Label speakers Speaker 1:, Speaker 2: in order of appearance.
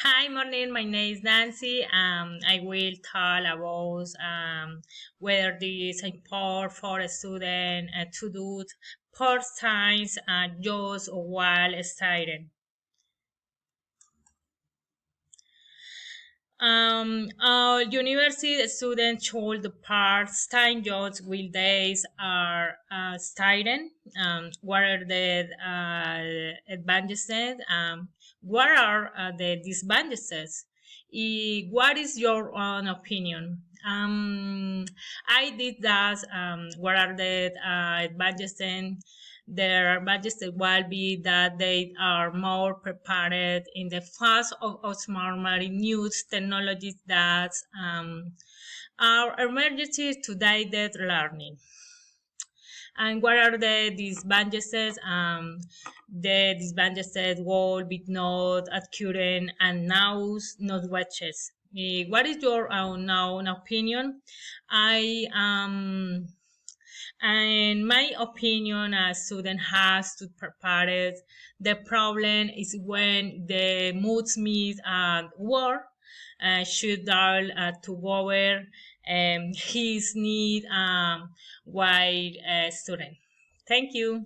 Speaker 1: Hi, morning. My name is Nancy. I will talk about whether this is important for a student to do part-time jobs while studying. University students should part-time jobs while days are studying. What are the advantages? What are the disadvantages? What is your own opinion? I did that. What are the advantages? Their advantages will be that they are more prepared in the face of smart new technologies that are emergency to guided learning. And what are the disadvantages? The disadvantages will be not accurate and now not watches. What is your own opinion? I in my opinion, a student has to prepare it. The problem is when the moods meet at work, should dial to over his need while student. Thank you.